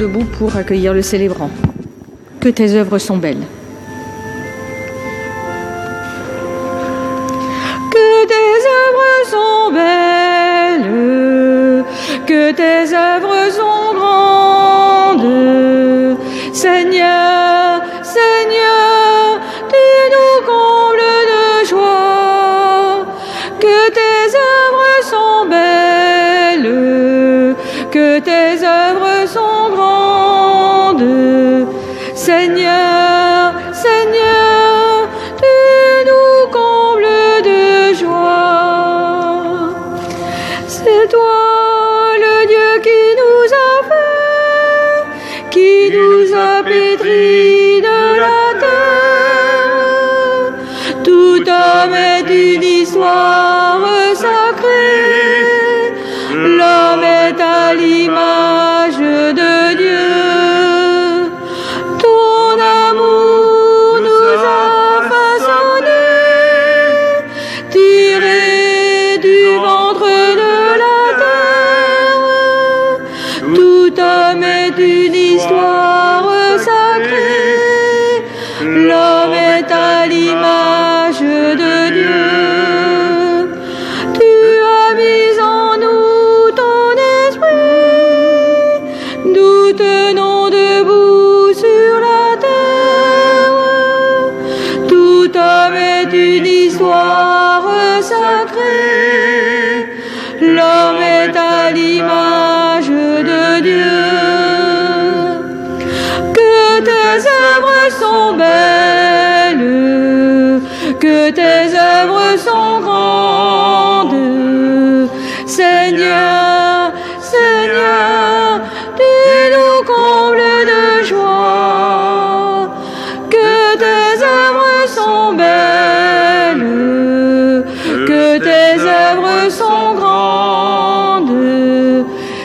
debout pour accueillir le célébrant. Que tes œuvres sont belles. Que tes œuvres sont belles, que tes œuvres sont grandes. Seigneur, Seigneur, tu nous combles de joie. Que tes œuvres sont belles, que tes œuvres sont grandes. Seigneur, Seigneur, tu nous combles de joie. C'est toi le Dieu qui nous a fait, qui nous a pétris de la terre. Tout homme est une histoire sacrée, l'homme est à l'image de Dieu. Ton amour nous a façonnés, tirés du ventre de la terre. Tout homme est une histoire sacrée, l'homme est à l'image de Dieu. Tu as mis en nous ton esprit, nous tenons debout sur la terre. Tout homme est une histoire sacrée, l'homme est à l'image de Dieu. Que tes œuvres sont belles, que tes œuvres sont grandes. Seigneur, Seigneur, tu nous combles de joie. Que tes œuvres sont belles, que tes œuvres sont grandes.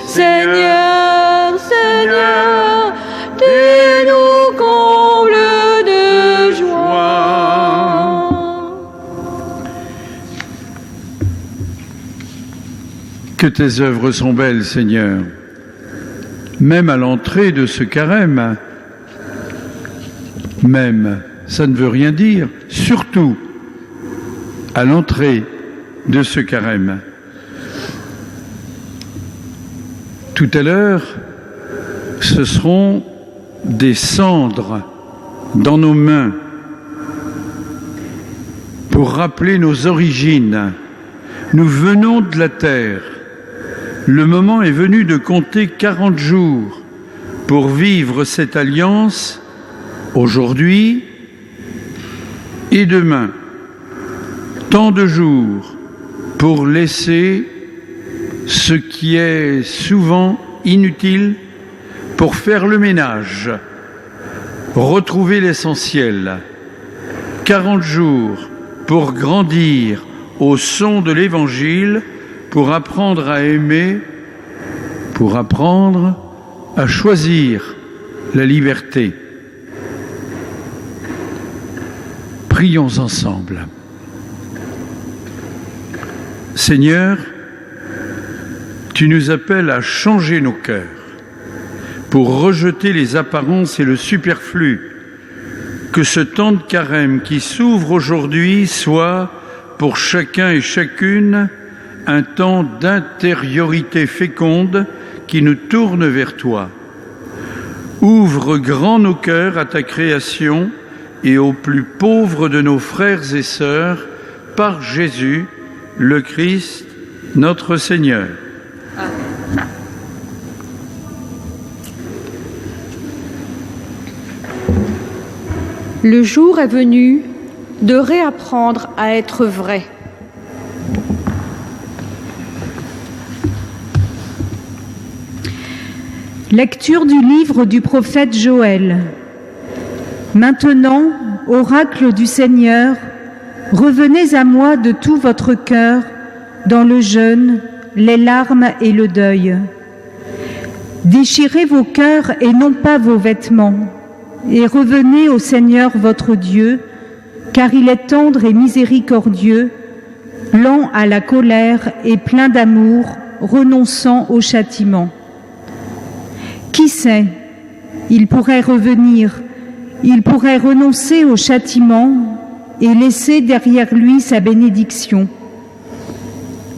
Seigneur, Seigneur, tu nous combles de joie. Que tes œuvres sont belles, Seigneur. Même à l'entrée de ce carême, même, ça ne veut rien dire, surtout à l'entrée de ce carême. Tout à l'heure, ce seront des cendres dans nos mains pour rappeler nos origines. Nous venons de la terre. Le moment est venu de compter 40 jours pour vivre cette alliance aujourd'hui et demain. Tant de jours pour laisser ce qui est souvent inutile, pour faire le ménage, retrouver l'essentiel. 40 jours pour grandir au son de l'Évangile, pour apprendre à aimer, pour apprendre à choisir la liberté. Prions ensemble. Seigneur, tu nous appelles à changer nos cœurs pour rejeter les apparences et le superflu. Que ce temps de carême qui s'ouvre aujourd'hui soit pour chacun et chacune un temps d'intériorité féconde qui nous tourne vers toi. Ouvre grand nos cœurs à ta création et aux plus pauvres de nos frères et sœurs, par Jésus, le Christ, notre Seigneur. Amen. Le jour est venu de réapprendre à être vrai. Lecture du livre du prophète Joël. Maintenant, oracle du Seigneur, revenez à moi de tout votre cœur, dans le jeûne, les larmes et le deuil. Déchirez vos cœurs et non pas vos vêtements, et revenez au Seigneur votre Dieu, car il est tendre et miséricordieux, lent à la colère et plein d'amour, renonçant au châtiment. Qui sait il pourrait revenir, il pourrait renoncer au châtiment et laisser derrière lui sa bénédiction.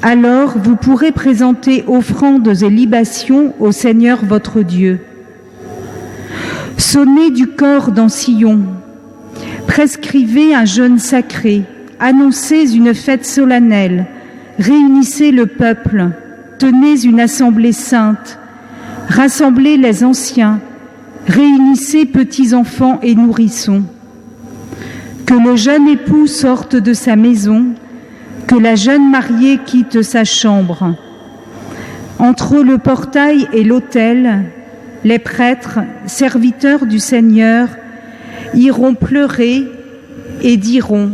Alors vous pourrez présenter offrandes et libations au Seigneur votre Dieu. Sonnez du cor dans Sion, prescrivez un jeûne sacré, annoncez une fête solennelle, réunissez le peuple, tenez une assemblée sainte, rassemblez les anciens, réunissez petits-enfants et nourrissons. Que le jeune époux sorte de sa maison, que la jeune mariée quitte sa chambre. Entre le portail et l'autel, les prêtres, serviteurs du Seigneur, iront pleurer et diront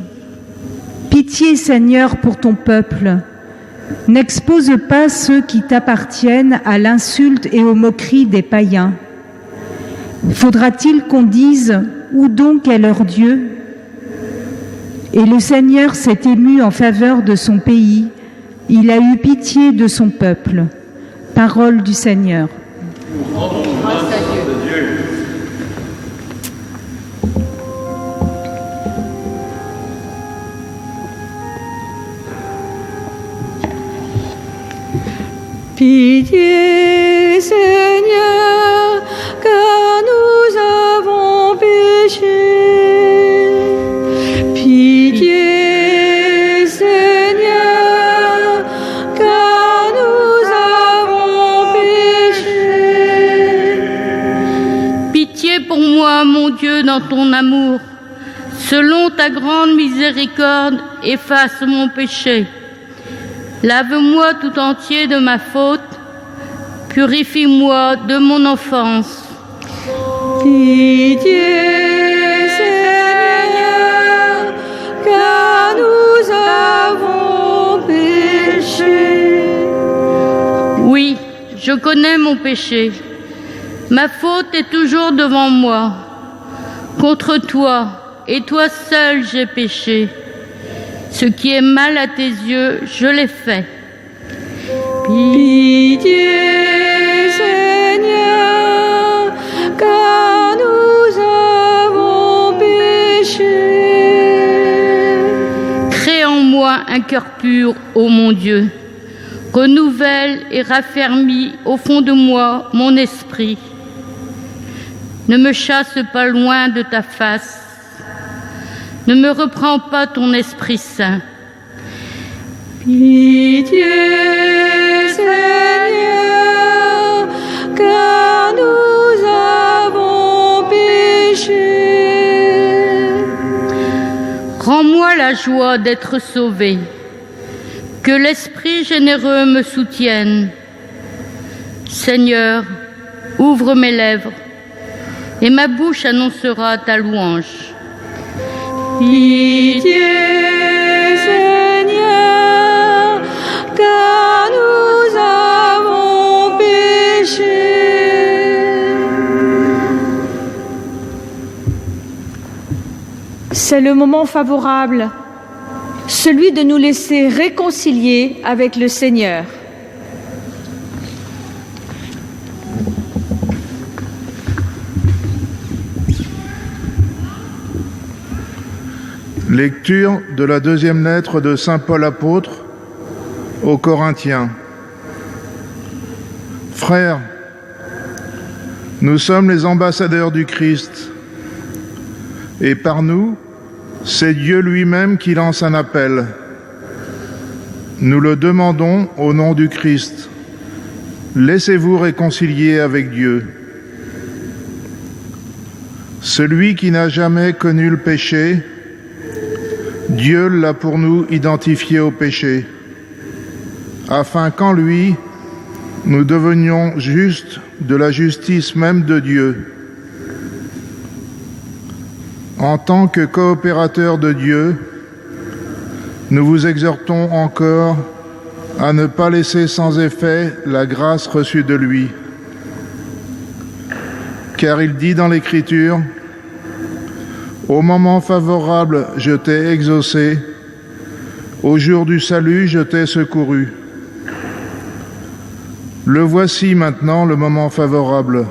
« Pitié, Seigneur, pour ton peuple. N'expose pas ceux qui t'appartiennent à l'insulte et aux moqueries des païens. Faudra-t-il qu'on dise « Où donc est leur Dieu ?» Et le Seigneur s'est ému en faveur de son pays. Il a eu pitié de son peuple. Parole du Seigneur. Nous rendons grâce à Dieu. Pitié, Seigneur, car nous avons péché. Pitié, Seigneur, car nous avons péché. Pitié pour moi, mon Dieu, dans ton amour. Selon ta grande miséricorde, efface mon péché. Lave-moi tout entier de ma faute, purifie-moi de mon offense. Pitié, Seigneur, car nous avons péché. Oui, je connais mon péché. Ma faute est toujours devant moi. Contre toi et toi seul j'ai péché. Ce qui est mal à tes yeux, je l'ai fait. Pitié, Seigneur, car nous avons péché. Crée en moi un cœur pur, ô mon Dieu. Renouvelle et raffermis au fond de moi mon esprit. Ne me chasse pas loin de ta face. Ne me reprends pas ton Esprit Saint. Pitié, Seigneur, car nous avons péché. Rends-moi la joie d'être sauvé. Que l'Esprit généreux me soutienne. Seigneur, ouvre mes lèvres et ma bouche annoncera ta louange. Pitié, Seigneur, car nous avons péché. C'est le moment favorable, celui de nous laisser réconcilier avec le Seigneur. Lecture de la deuxième lettre de saint Paul apôtre aux Corinthiens. Frères, nous sommes les ambassadeurs du Christ, et par nous, c'est Dieu lui-même qui lance un appel. Nous le demandons au nom du Christ. Laissez-vous réconcilier avec Dieu. Celui qui n'a jamais connu le péché, Dieu l'a pour nous identifié au péché, afin qu'en lui, nous devenions justes de la justice même de Dieu. En tant que coopérateurs de Dieu, nous vous exhortons encore à ne pas laisser sans effet la grâce reçue de lui. Car il dit dans l'Écriture, « Au moment favorable, je t'ai exaucé, au jour du salut, je t'ai secouru. » Le voici maintenant le moment favorable.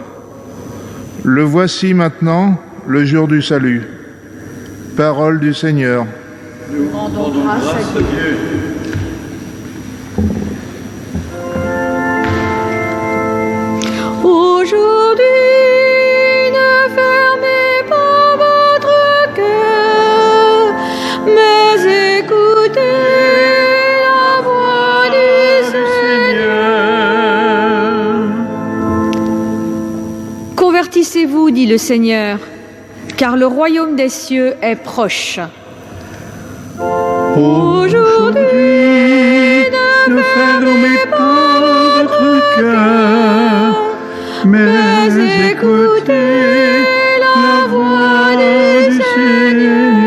Le voici maintenant, le jour du salut. Parole du Seigneur. Nous rendons grâce à Dieu. Aujourd'hui, ne fermez pas votre cœur, mais écoutez la voix du Seigneur. Convertissez-vous, dit le Seigneur, car le royaume des cieux est proche. Aujourd'hui, ne fermez pas votre cœur, mais écoutez la voix du Seigneur.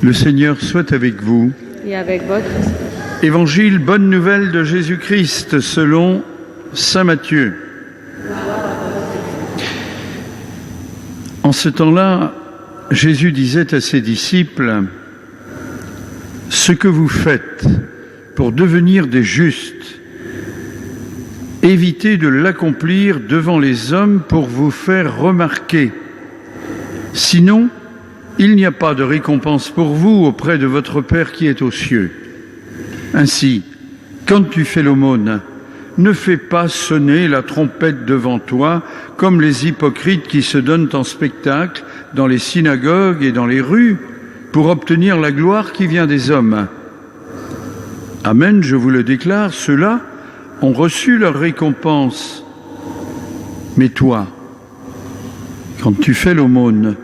Le Seigneur soit avec vous. Et avec votre esprit. Évangile, bonne nouvelle de Jésus-Christ selon saint Matthieu. En ce temps-là, Jésus disait à ses disciples, « Ce que vous faites pour devenir des justes, évitez de l'accomplir devant les hommes pour vous faire remarquer. Sinon, il n'y a pas de récompense pour vous auprès de votre Père qui est aux cieux. Ainsi, quand tu fais l'aumône, ne fais pas sonner la trompette devant toi comme les hypocrites qui se donnent en spectacle dans les synagogues et dans les rues pour obtenir la gloire qui vient des hommes. Amen, je vous le déclare, ceux-là ont reçu leur récompense. Mais toi, quand tu fais l'aumône,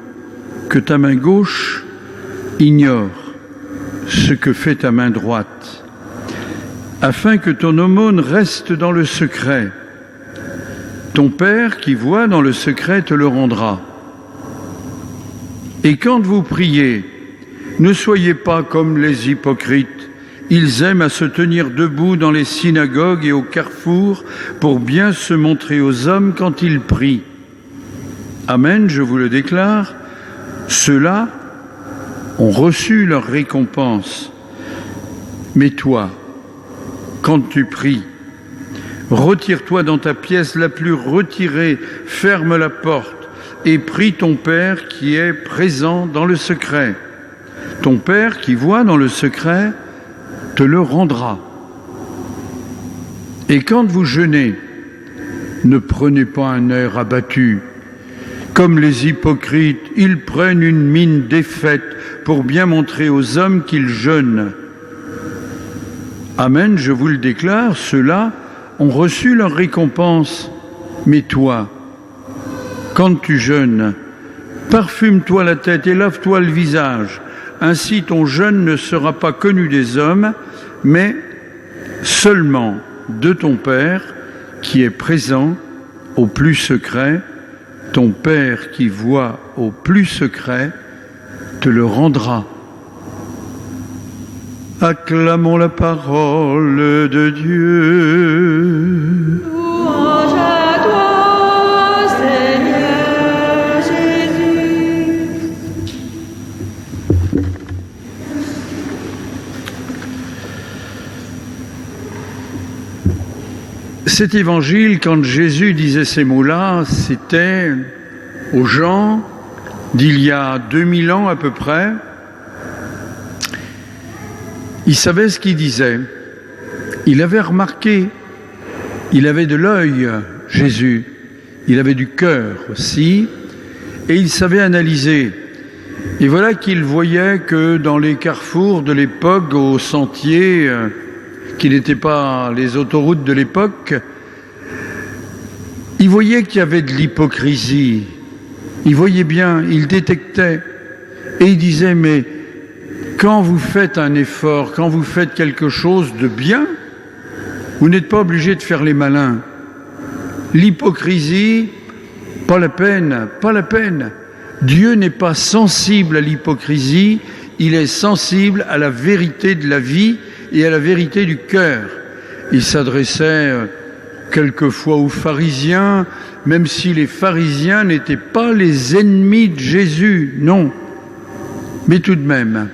que ta main gauche ignore ce que fait ta main droite, afin que ton aumône reste dans le secret. Ton Père qui voit dans le secret te le rendra. Et quand vous priez, ne soyez pas comme les hypocrites. Ils aiment à se tenir debout dans les synagogues et au carrefour pour bien se montrer aux hommes quand ils prient. Amen, je vous le déclare, ceux-là ont reçu leur récompense. Mais toi, quand tu pries, retire-toi dans ta pièce la plus retirée, ferme la porte et prie ton Père qui est présent dans le secret. Ton Père qui voit dans le secret te le rendra. Et quand vous jeûnez, ne prenez pas un air abattu. Comme les hypocrites, ils prennent une mine défaite pour bien montrer aux hommes qu'ils jeûnent. Amen, je vous le déclare, ceux-là ont reçu leur récompense. Mais toi, quand tu jeûnes, parfume-toi la tête et lave-toi le visage. Ainsi ton jeûne ne sera pas connu des hommes, mais seulement de ton Père qui est présent au plus secret. Ton Père qui voit au plus secret te le rendra. Acclamons la parole de Dieu. Louange à toi, Seigneur Jésus. Cet évangile, quand Jésus disait ces mots-là, c'était aux gens d'il y a 2000 ans à peu près. Il savait ce qu'il disait. Il avait remarqué. Il avait de l'œil, Jésus. Il avait du cœur aussi. Et il savait analyser. Et voilà qu'il voyait que dans les carrefours de l'époque, aux sentiers, qui n'étaient pas les autoroutes de l'époque, il voyait qu'il y avait de l'hypocrisie. Il voyait bien, il détectait. Et il disait, mais quand vous faites un effort, quand vous faites quelque chose de bien, vous n'êtes pas obligé de faire les malins. L'hypocrisie, pas la peine, pas la peine. Dieu n'est pas sensible à l'hypocrisie, il est sensible à la vérité de la vie et à la vérité du cœur. Il s'adressait quelquefois aux pharisiens, même si les pharisiens n'étaient pas les ennemis de Jésus, non. Mais tout de même,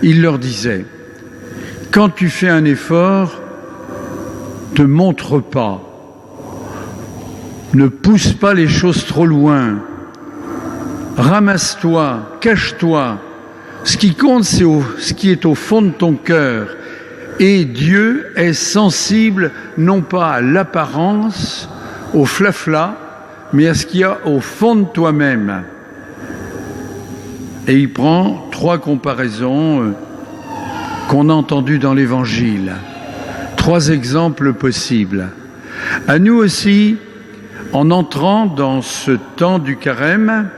il leur disait, quand tu fais un effort, te montre pas. Ne pousse pas les choses trop loin. Ramasse-toi, cache-toi. Ce qui compte, c'est ce qui est au fond de ton cœur. Et Dieu est sensible non pas à l'apparence, au flafla, mais à ce qu'il y a au fond de toi-même. Et il prend 3 comparaisons qu'on a entendues dans l'Évangile. 3 exemples possibles. À nous aussi, en entrant dans ce temps du carême,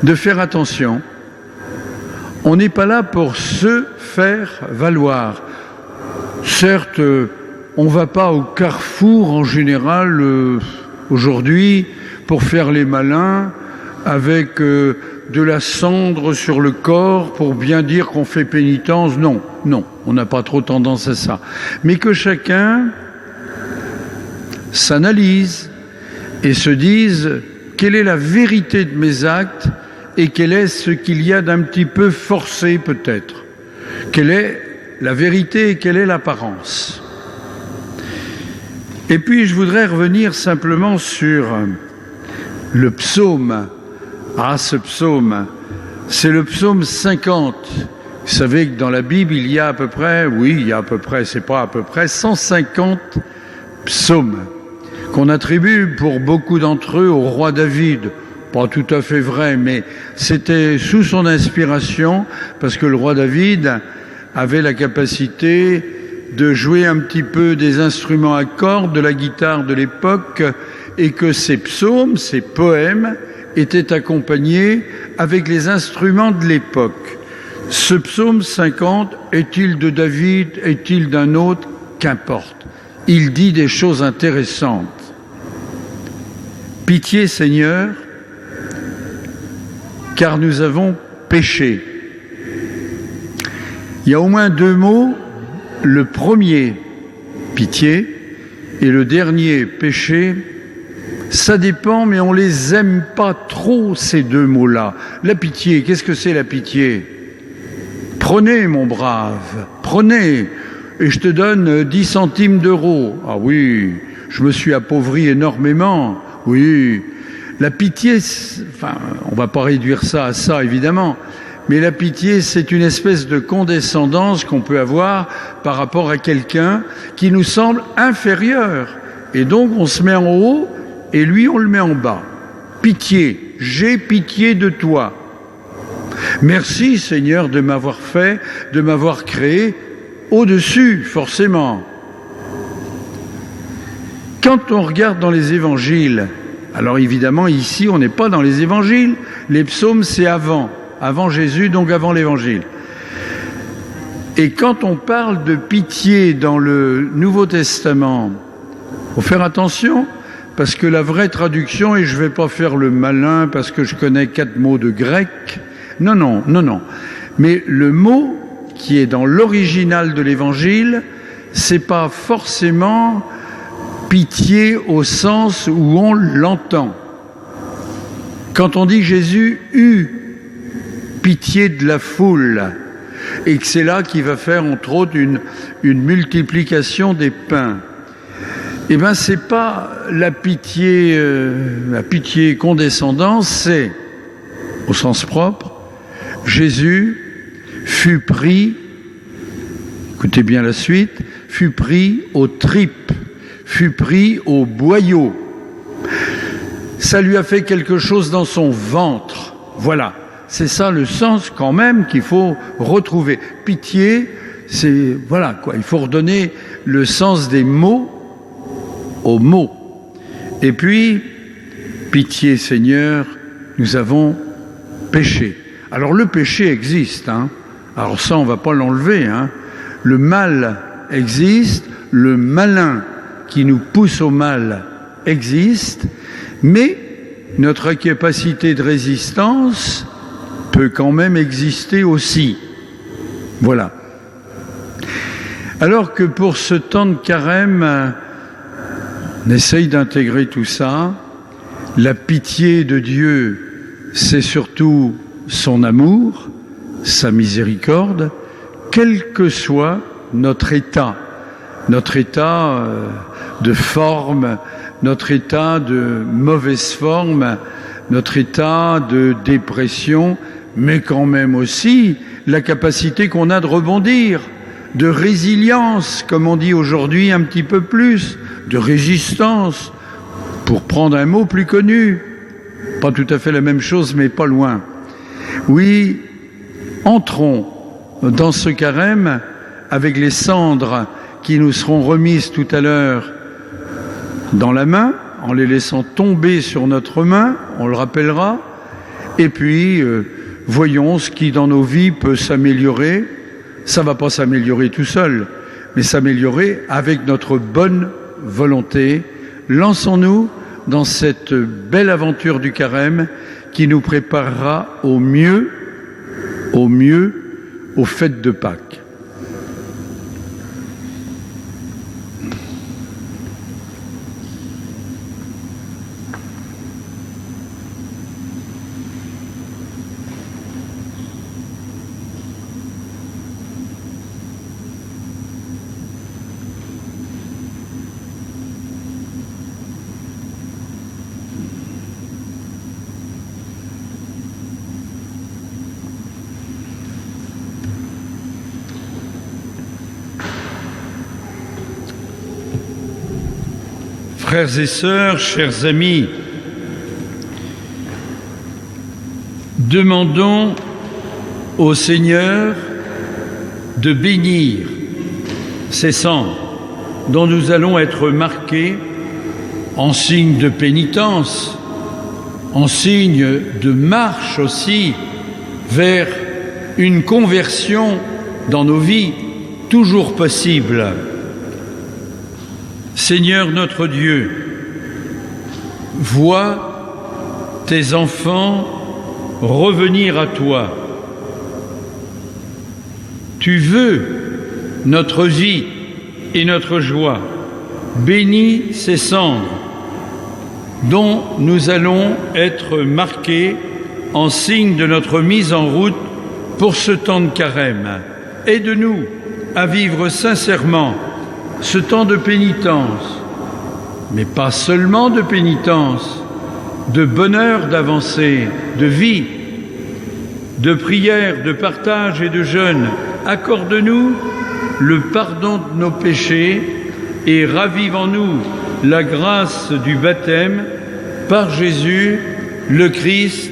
de faire attention. On n'est pas là pour se faire valoir. Certes, on ne va pas au carrefour en général aujourd'hui pour faire les malins avec de la cendre sur le corps pour bien dire qu'on fait pénitence. Non, on n'a pas trop tendance à ça. Mais que chacun s'analyse et se dise quelle est la vérité de mes actes et quel est ce qu'il y a d'un petit peu forcé peut-être. Quelle est la vérité et quelle est l'apparence. Et puis je voudrais revenir simplement sur le psaume. Ah, ce psaume, c'est le psaume 50. Vous savez que dans la Bible, il y a à peu près, c'est pas à peu près, 150 psaumes qu'on attribue pour beaucoup d'entre eux au roi David. Pas tout à fait vrai, mais c'était sous son inspiration, parce que le roi David avait la capacité de jouer un petit peu des instruments à cordes, de la guitare de l'époque, et que ces psaumes, ces poèmes, étaient accompagnés avec les instruments de l'époque. Ce psaume 50, est-il de David, est-il d'un autre? Qu'importe. Il dit des choses intéressantes. Pitié, Seigneur, car nous avons péché. Il y a au moins 2 mots. Le premier, pitié, et le dernier, péché. Ça dépend, mais on les aime pas trop, ces 2 mots-là. La pitié, qu'est-ce que c'est la pitié? Prenez, mon brave, prenez, et je te donne 10 centimes d'euros. Ah oui, je me suis appauvri énormément. Oui, la pitié, enfin, on va pas réduire ça à ça, évidemment, mais la pitié, c'est une espèce de condescendance qu'on peut avoir par rapport à quelqu'un qui nous semble inférieur. Et donc, on se met en haut, et lui, on le met en bas. Pitié, j'ai pitié de toi. Merci, Seigneur, de m'avoir fait, de m'avoir créé au-dessus, forcément. Quand on regarde dans les évangiles, alors évidemment, ici, on n'est pas dans les évangiles. Les psaumes, c'est avant Jésus, donc avant l'évangile. Et quand on parle de pitié dans le Nouveau Testament, il faut faire attention, parce que la vraie traduction, et je ne vais pas faire le malin parce que je connais 4 mots de grec, non. Mais le mot qui est dans l'original de l'Évangile, c'est pas forcément pitié au sens où on l'entend. Quand on dit Jésus eut pitié de la foule, et que c'est là qu'il va faire entre autres une multiplication des pains, eh bien, c'est pas la pitié condescendance, c'est, au sens propre, Jésus fut pris, écoutez bien la suite, fut pris aux tripes, fut pris au boyau. Ça lui a fait quelque chose dans son ventre. Voilà, c'est ça le sens quand même qu'il faut retrouver. Pitié, c'est, voilà quoi, il faut redonner le sens des mots aux mots. Et puis, pitié Seigneur, nous avons péché. Alors le péché existe, hein. Alors ça on ne va pas l'enlever, hein. Le mal existe, le malin qui nous pousse au mal existe, mais notre capacité de résistance peut quand même exister aussi. Voilà. Alors que pour ce temps de carême, on essaye d'intégrer tout ça. La pitié de Dieu, c'est surtout son amour, sa miséricorde, quel que soit notre état de forme, notre état de mauvaise forme, notre état de dépression, mais quand même aussi la capacité qu'on a de rebondir, de résilience, comme on dit aujourd'hui un petit peu plus, de résistance, pour prendre un mot plus connu. Pas tout à fait la même chose, mais pas loin. Oui, entrons dans ce carême avec les cendres qui nous seront remises tout à l'heure dans la main, en les laissant tomber sur notre main, on le rappellera, et puis voyons ce qui dans nos vies peut s'améliorer. Ça ne va pas s'améliorer tout seul, mais s'améliorer avec notre bonne volonté. Lançons-nous dans cette belle aventure du carême qui nous préparera au mieux aux fêtes de Pâques. Frères et sœurs, chers amis, demandons au Seigneur de bénir ces cendres dont nous allons être marqués en signe de pénitence, en signe de marche aussi vers une conversion dans nos vies toujours possible. Seigneur notre Dieu, vois tes enfants revenir à toi. Tu veux notre vie et notre joie. Bénis ces cendres dont nous allons être marqués en signe de notre mise en route pour ce temps de carême. Aide-nous à vivre sincèrement ce temps de pénitence, mais pas seulement de pénitence, de bonheur d'avancer, de vie, de prière, de partage et de jeûne. Accorde-nous le pardon de nos péchés et ravive en nous la grâce du baptême par Jésus, le Christ,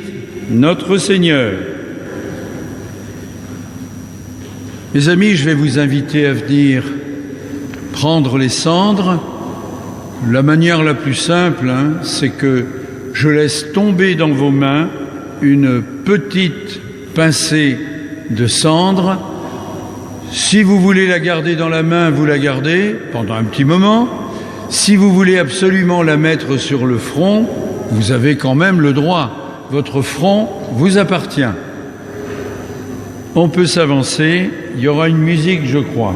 notre Seigneur. Mes amis, je vais vous inviter à venir prendre les cendres. La manière la plus simple, c'est que je laisse tomber dans vos mains une petite pincée de cendre. Si vous voulez la garder dans la main, vous la gardez pendant un petit moment. Si vous voulez absolument la mettre sur le front, vous avez quand même le droit. Votre front vous appartient. On peut s'avancer. Il y aura une musique, je crois.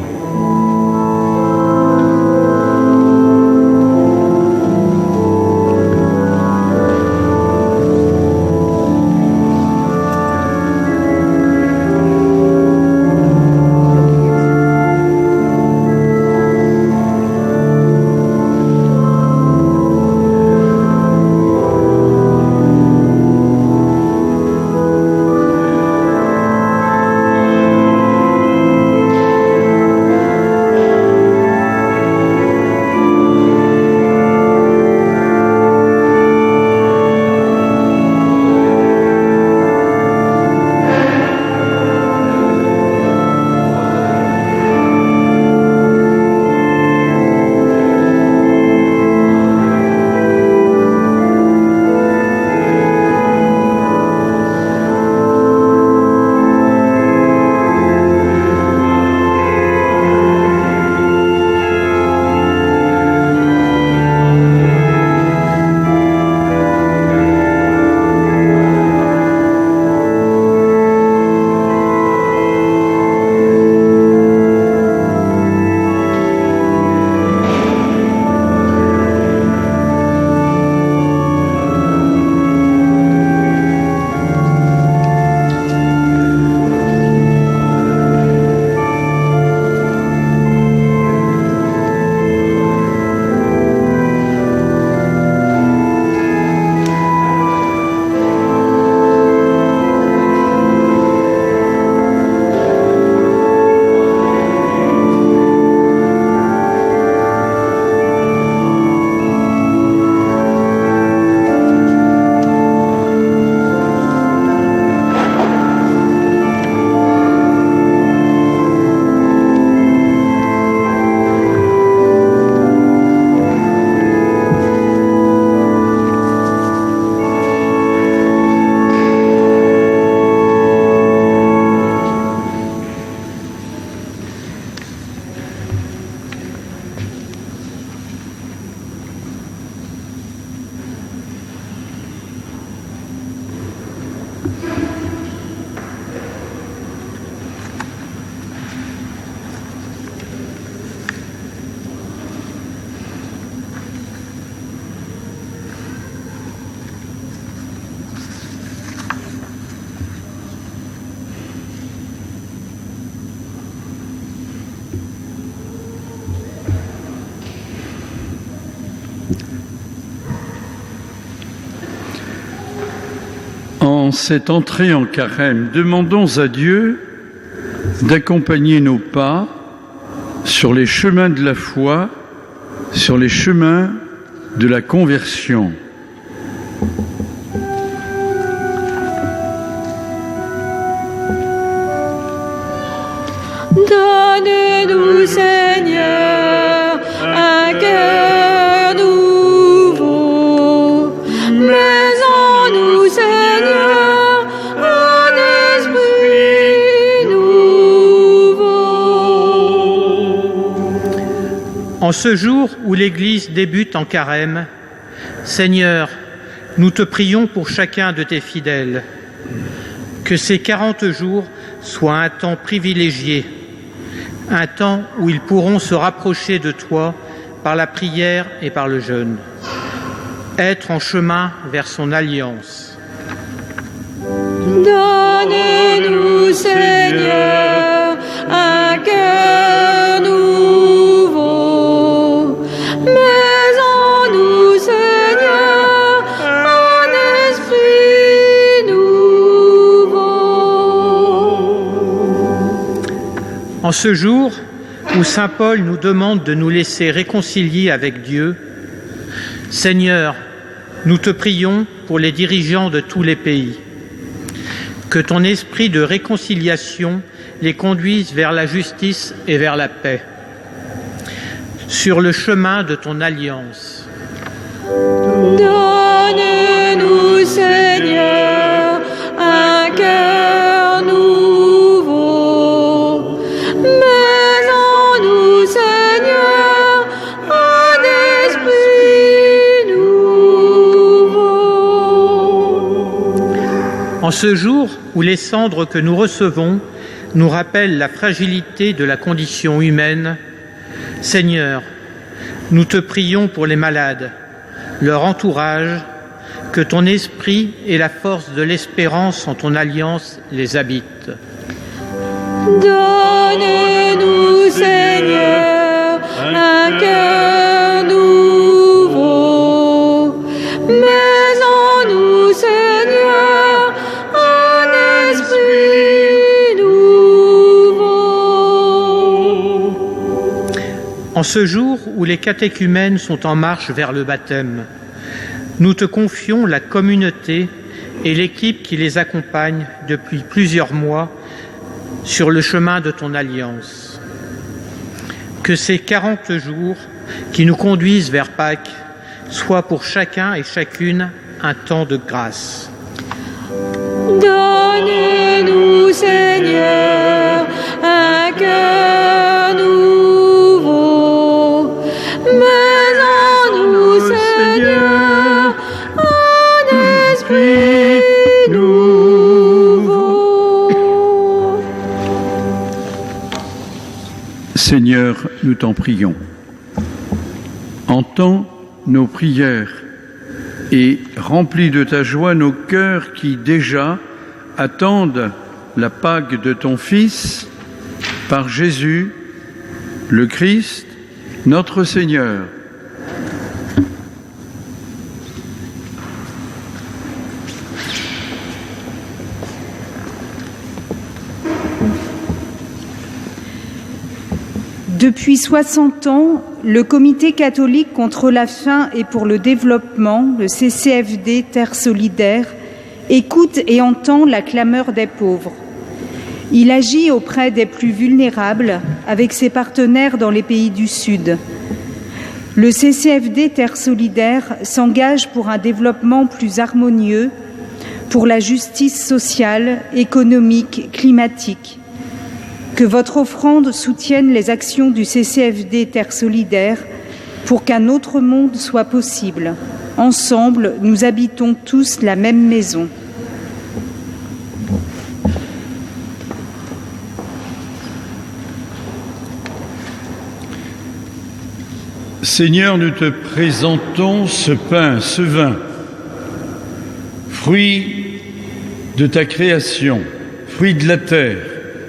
En cette entrée en carême, demandons à Dieu d'accompagner nos pas sur les chemins de la foi, sur les chemins de la conversion. Donne-nous, Seigneur, un cœur nouveau. Mets en nous, Seigneur, un esprit nouveau. En ce jour où l'Église débute en carême, Seigneur, nous te prions pour chacun de tes fidèles. Que ces 40 jours soient un temps privilégié, un temps où ils pourront se rapprocher de toi par la prière et par le jeûne, être en chemin vers son alliance. Donne-nous, Seigneur, un cœur nouveau. Mets en nous, Seigneur, un esprit nouveau. En ce jour où saint Paul nous demande de nous laisser réconcilier avec Dieu, Seigneur, nous te prions pour les dirigeants de tous les pays. Que ton esprit de réconciliation les conduise vers la justice et vers la paix, sur le chemin de ton alliance. Donne-nous, Seigneur, un cœur nouveau. Mets en nous, Seigneur, un esprit nouveau. En ce jour où les cendres que nous recevons nous rappellent la fragilité de la condition humaine, Seigneur, nous te prions pour les malades, leur entourage, que ton esprit et la force de l'espérance en ton alliance les habitent. Donne-nous, Seigneur, un cœur nouveau. Mets en nous, Seigneur, un esprit nouveau. En ce jour où les catéchumènes sont en marche vers le baptême, nous te confions la communauté et l'équipe qui les accompagne depuis plusieurs mois sur le chemin de ton alliance. Que ces 40 jours qui nous conduisent vers Pâques soient pour chacun et chacune un temps de grâce. Donne-nous, Seigneur, un cœur nouveau. Mets en nous, Seigneur, un esprit nouveau. Seigneur, nous t'en prions. Entends nos prières et remplis de ta joie nos cœurs qui déjà attendent la Pâque de ton Fils par Jésus, le Christ, notre Seigneur. Depuis 60 ans, le Comité catholique contre la faim et pour le développement, le CCFD Terre Solidaire, écoute et entend la clameur des pauvres. Il agit auprès des plus vulnérables avec ses partenaires dans les pays du Sud. Le CCFD Terre Solidaire s'engage pour un développement plus harmonieux, pour la justice sociale, économique, climatique. Que votre offrande soutienne les actions du CCFD Terre Solidaire pour qu'un autre monde soit possible. Ensemble, nous habitons tous la même maison. Seigneur, nous te présentons ce pain, ce vin, fruit de ta création, fruit de la terre,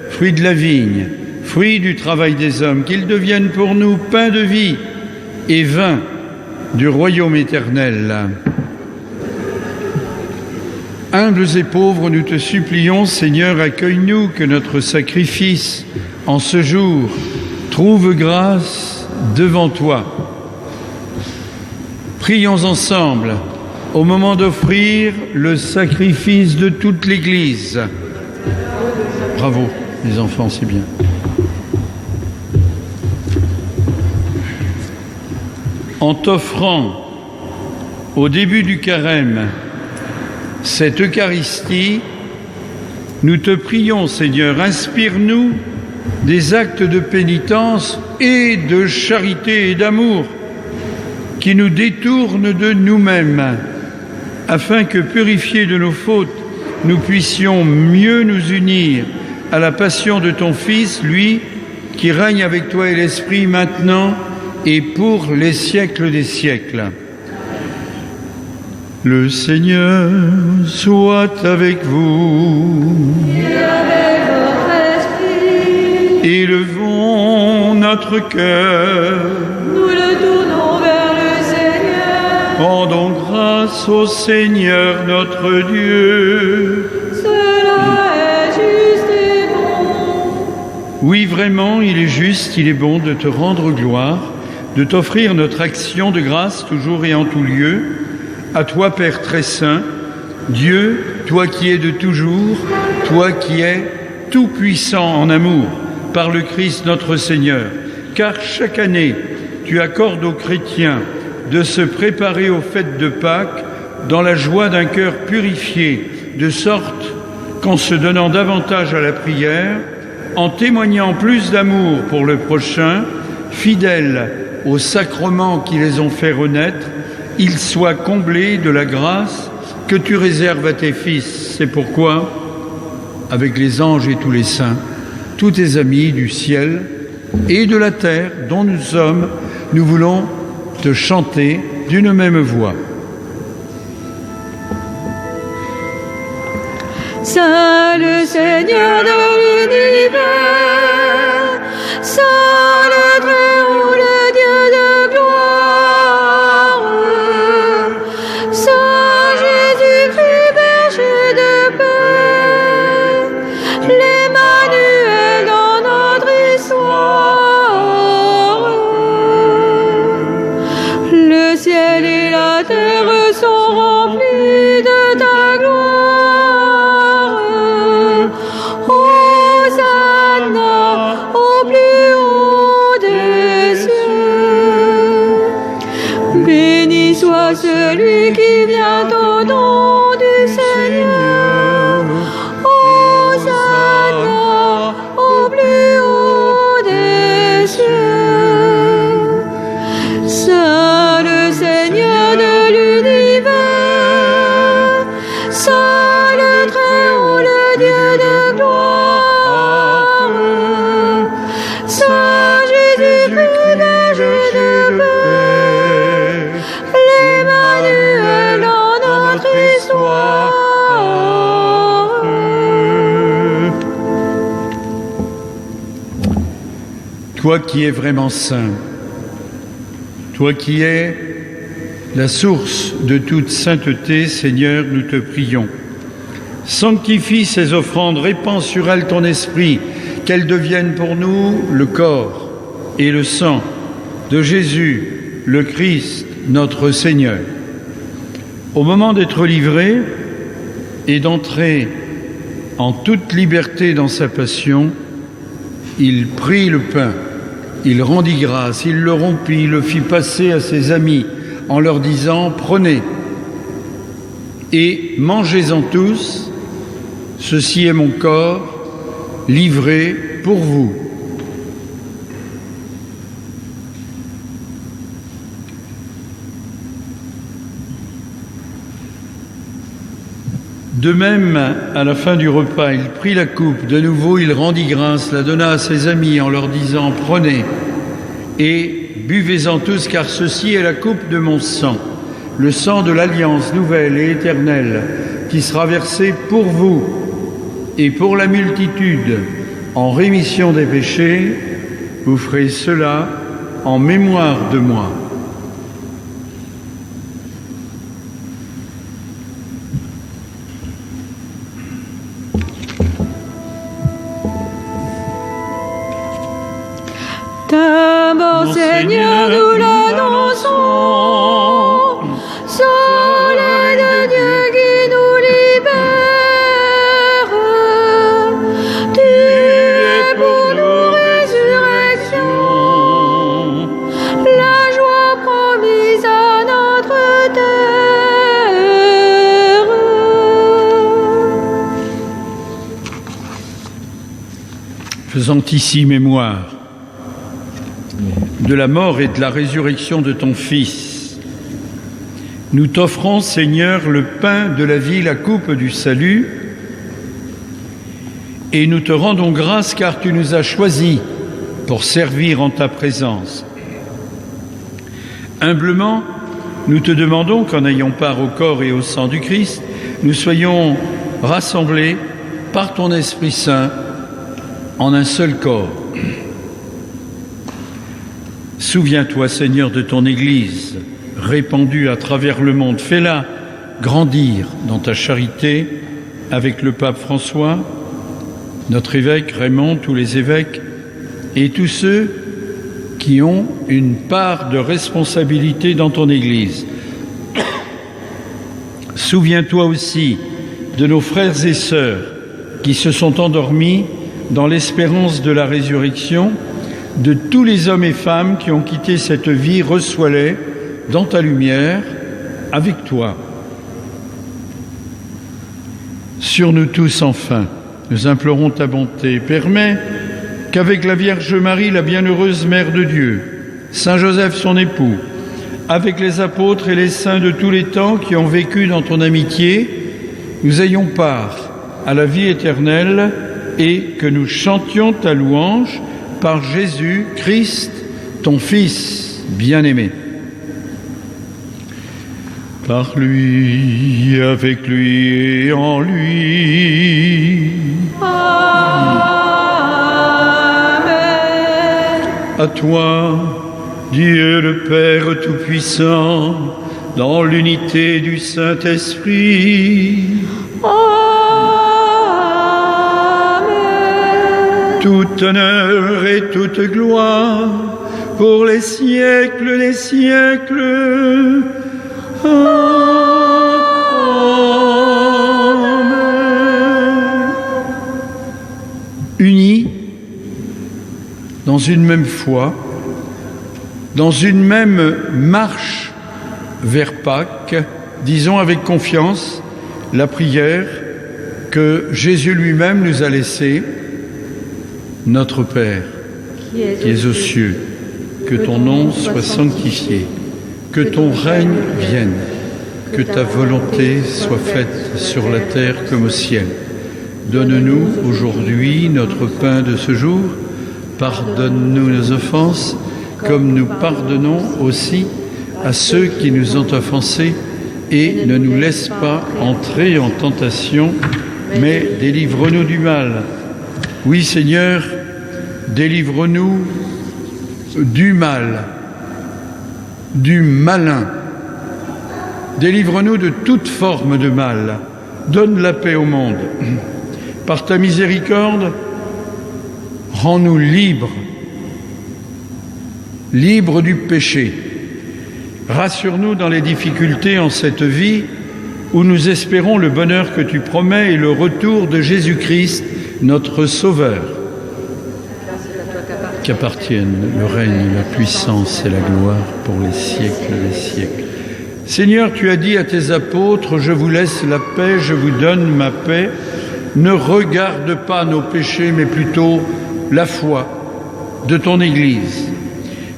fruit de la vigne, fruit du travail des hommes, qu'ils deviennent pour nous pain de vie et vin du royaume éternel. Humbles et pauvres, nous te supplions, Seigneur, accueille-nous, que notre sacrifice en ce jour trouve grâce devant toi. Prions ensemble au moment d'offrir le sacrifice de toute l'Église. Bravo, les enfants, c'est bien. En t'offrant au début du carême cette Eucharistie, nous te prions, Seigneur, inspire-nous des actes de pénitence et de charité et d'amour qui nous détournent de nous-mêmes, afin que, purifiés de nos fautes, nous puissions mieux nous unir à la passion de ton Fils, lui qui règne avec toi et l'Esprit maintenant et pour les siècles des siècles. Le Seigneur soit avec vous. Et avec votre esprit. Élevons notre cœur. Nous le tournons vers le Seigneur. Rendons grâce au Seigneur notre Dieu. Cela est juste et bon. Oui, vraiment, il est juste, il est bon de te rendre gloire, de t'offrir notre action de grâce toujours et en tout lieu. À toi, Père très saint, Dieu, toi qui es de toujours, toi qui es tout-puissant en amour, par le Christ notre Seigneur, car chaque année, tu accordes aux chrétiens de se préparer aux fêtes de Pâques dans la joie d'un cœur purifié, de sorte qu'en se donnant davantage à la prière, en témoignant plus d'amour pour le prochain, fidèles aux sacrements qui les ont fait renaître, ils soient comblés de la grâce que tu réserves à tes fils. C'est pourquoi, avec les anges et tous les saints, tous tes amis du ciel et de la terre dont nous sommes, nous voulons te chanter d'une même voix. Saint le Seigneur de l'univers, Saint le Très-Haut, le Dieu de gloire, Saint Jésus-Christ, berger de paix, l'Emmanuel dans notre histoire. Le ciel et la terre sont remplis de ta gloire. Celui qui vient au nom du Seigneur, Hosanna au plus haut des cieux. Saint le Seigneur de l'univers, Saint le Très-Haut, le Dieu de gloire, Saint Jésus-Christ, berger de paix, toi qui es vraiment saint, toi qui es la source de toute sainteté, Seigneur, nous te prions. Sanctifie ces offrandes, répands sur elles ton esprit, qu'elles deviennent pour nous le corps et le sang de Jésus, le Christ, notre Seigneur. Au moment d'être livré et d'entrer en toute liberté dans sa passion, il prit le pain, il rendit grâce, il le rompit, le fit passer à ses amis en leur disant « Prenez et mangez-en tous, ceci est mon corps livré pour vous. » De même, à la fin du repas, il prit la coupe. De nouveau, il rendit grâce, la donna à ses amis en leur disant « Prenez et buvez-en tous, car ceci est la coupe de mon sang, le sang de l'alliance nouvelle et éternelle, qui sera versé pour vous et pour la multitude en rémission des péchés. Vous ferez cela en mémoire de moi. » Ta mort, Seigneur, nous l'annonçons. Soleil de Dieu qui nous libère. Tu es pour nous résurrection, la joie promise à notre terre. Faisant ici mémoire de la mort et de la résurrection de ton Fils, nous t'offrons, Seigneur, le pain de la vie, la coupe du salut, et nous te rendons grâce car tu nous as choisis pour servir en ta présence. Humblement, nous te demandons qu'en ayant part au corps et au sang du Christ, nous soyons rassemblés par ton Esprit Saint en un seul corps. Souviens-toi, Seigneur, de ton Église répandue à travers le monde. Fais-la grandir dans ta charité avec le pape François, notre évêque Raymond, tous les évêques et tous ceux qui ont une part de responsabilité dans ton Église. Souviens-toi aussi de nos frères et sœurs qui se sont endormis dans l'espérance de la résurrection, de tous les hommes et femmes qui ont quitté cette vie, reçois-les dans ta lumière, avec toi. Sur nous tous, enfin, nous implorons ta bonté. Permets qu'avec la Vierge Marie, la bienheureuse Mère de Dieu, Saint Joseph, son époux, avec les apôtres et les saints de tous les temps qui ont vécu dans ton amitié, nous ayons part à la vie éternelle et que nous chantions ta louange par Jésus Christ, ton Fils bien-aimé. Par lui, avec lui et en lui. Amen. À toi, Dieu le Père Tout-Puissant, dans l'unité du Saint-Esprit. Tout honneur et toute gloire pour les siècles des siècles. Amen. Unis dans une même foi, dans une même marche vers Pâques, disons avec confiance la prière que Jésus lui-même nous a laissée. Notre Père, qui es aux cieux, que ton nom soit sanctifié, que ton règne vienne, que ta volonté soit faite sur la terre comme au ciel. Donne-nous aujourd'hui notre pain de ce jour. Pardonne-nous nos offenses, comme nous pardonnons aussi à ceux qui nous ont offensés, et ne nous laisse pas entrer en tentation, mais délivre-nous du mal. Oui, Seigneur, délivre-nous du mal, du malin. Délivre-nous de toute forme de mal. Donne la paix au monde. Par ta miséricorde, rends-nous libres, libres du péché. Rassure-nous dans les difficultés en cette vie où nous espérons le bonheur que tu promets et le retour de Jésus-Christ, notre Sauveur. Qu'appartiennent le règne, la puissance et la gloire pour les siècles des siècles. Seigneur, tu as dit à tes apôtres, je vous laisse la paix, je vous donne ma paix. Ne regarde pas nos péchés, mais plutôt la foi de ton Église.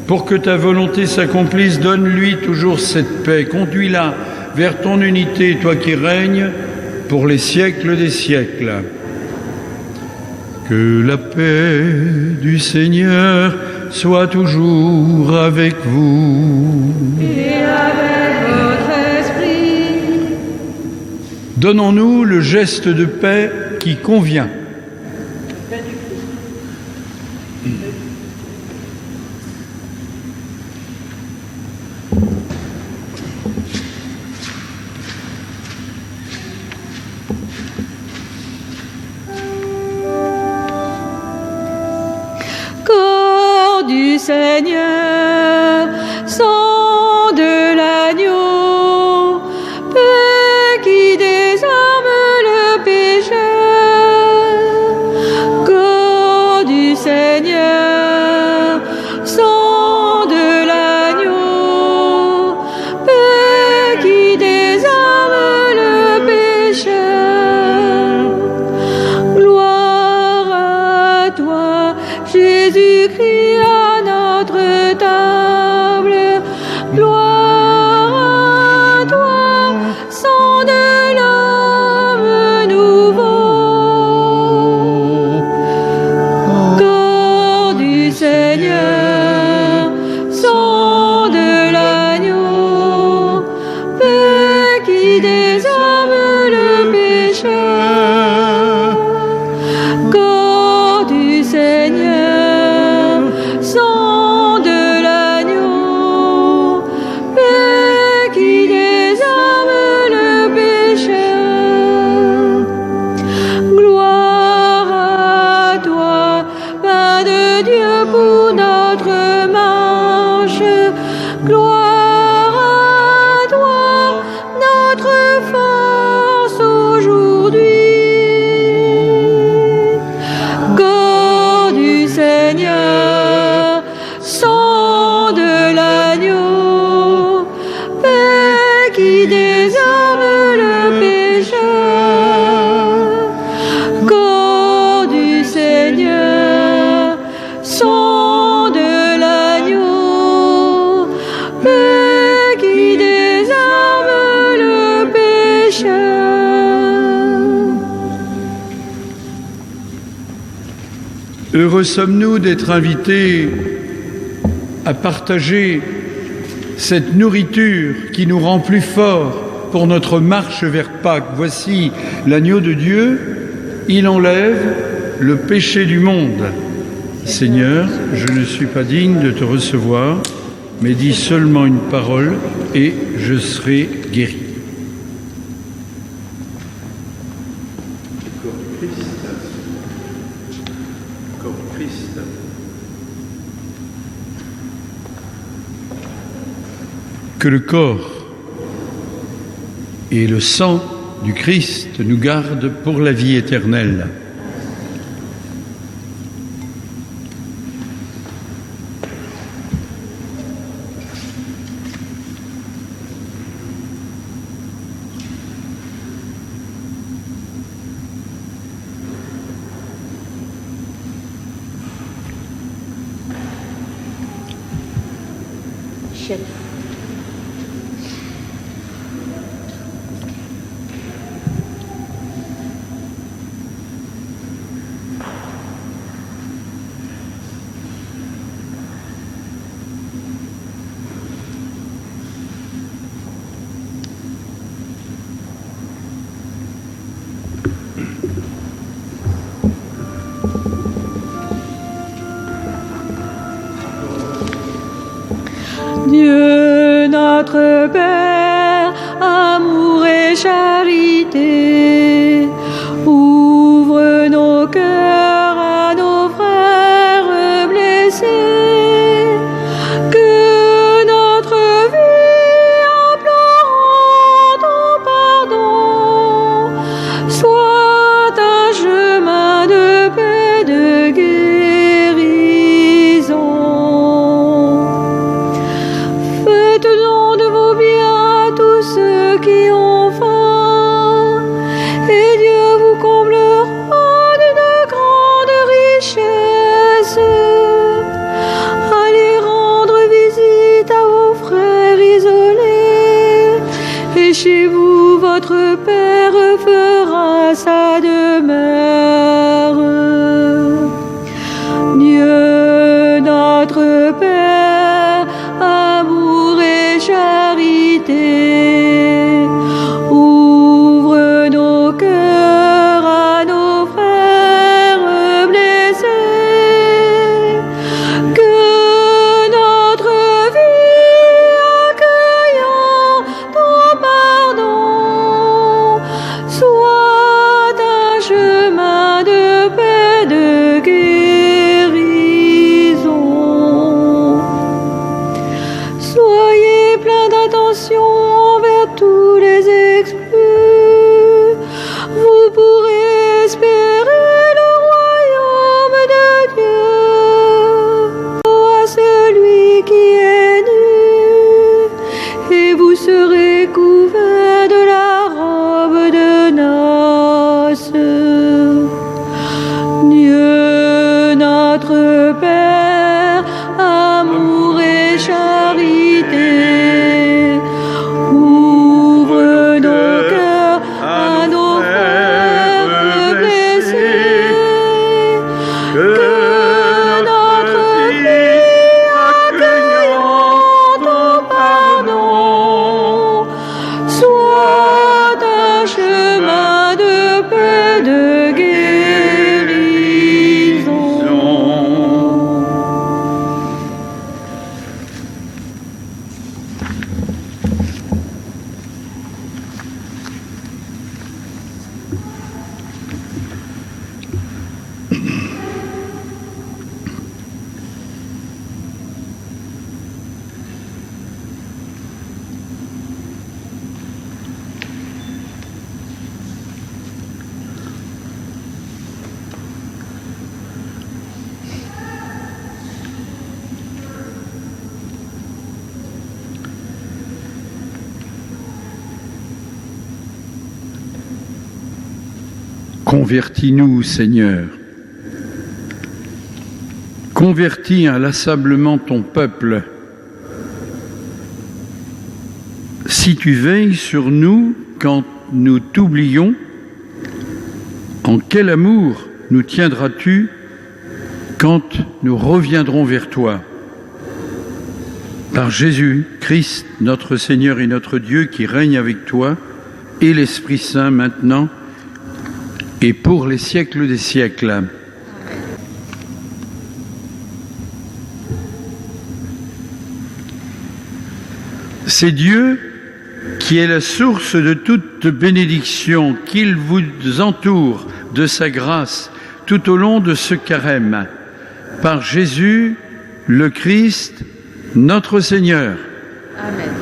Pour que ta volonté s'accomplisse, donne-lui toujours cette paix. Conduis-la vers ton unité, toi qui règnes pour les siècles des siècles. Que la paix du Seigneur soit toujours avec vous. Et avec votre esprit. Donnons-nous le geste de paix qui convient. Corps du Seigneur, sang de l'agneau, paix qui désarme le pécheur. Corps du Seigneur, sang de l'agneau, paix qui désarme le pécheur. Gloire à toi, Jésus-Christ, à notre table. Gloire à toi, sang de l'homme nouveau. Corps du Seigneur, sang de l'agneau, paix qui désarme le pécheur. Corps du Seigneur, sang de l'agneau, paix qui désarme le pécheur. Gloire à toi, pain de Dieu pour notre marche. Gloire à toi, notre force aujourd'hui. Corps du Seigneur, sang de l'agneau, paix qui désarme le pécheur. Corps du Seigneur, sang de l'agneau, paix qui désarme le pécheur. Heureux sommes-nous d'être invités à partager cette nourriture qui nous rend plus forts pour notre marche vers Pâques. Voici l'agneau de Dieu, il enlève le péché du monde. Seigneur, je ne suis pas digne de te recevoir, mais dis seulement une parole et je serai guéri. Que le corps et le sang du Christ nous gardent pour la vie éternelle. Dieu notre Père, amour et charité, ouvre nos cœurs à nos frères blessés, que notre vie implorant ton pardon soit un chemin de paix, de guérison. Faites don de vos biens à tous ceux qui ont faim, et Convertis-nous, Seigneur. Convertis inlassablement ton peuple. Si tu veilles sur nous quand nous t'oublions, en quel amour nous tiendras-tu quand nous reviendrons vers toi? Par Jésus, Christ, notre Seigneur et notre Dieu, qui règne avec toi, et l'Esprit Saint maintenant et pour les siècles des siècles. C'est Dieu qui est la source de toute bénédiction, qu'il vous entoure de sa grâce tout au long de ce carême. Par Jésus, le Christ, notre Seigneur. Amen.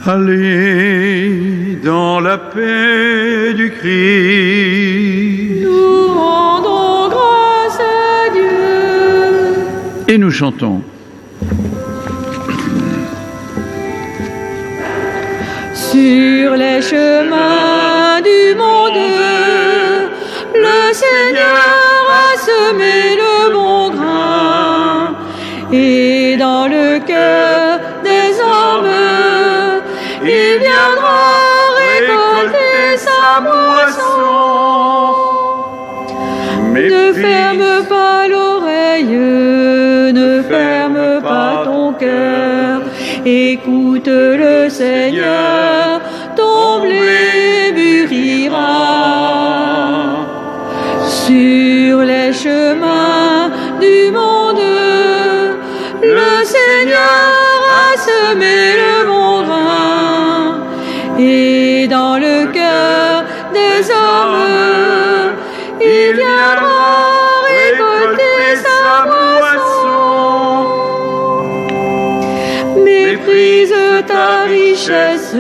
Allez dans la paix du Christ. Nous rendons grâce à Dieu. Et nous chantons. Sur les chemins du monde, le Seigneur a semé le bon grain, et dans le cœur des hommes, il viendra récolter sa moisson. Ne ferme pas l'oreille, ne ferme pas ton cœur, écoute le Seigneur, ton blé mûrira. Sur les chemins du monde, le Seigneur a semé le bon grain, et dans le cœur des hommes, il viendra récolter sa moisson. Méprise ta richesse,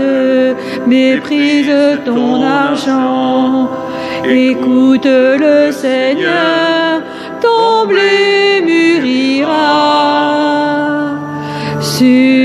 méprise ton argent, écoute le Seigneur, ton blé mûrira. Sur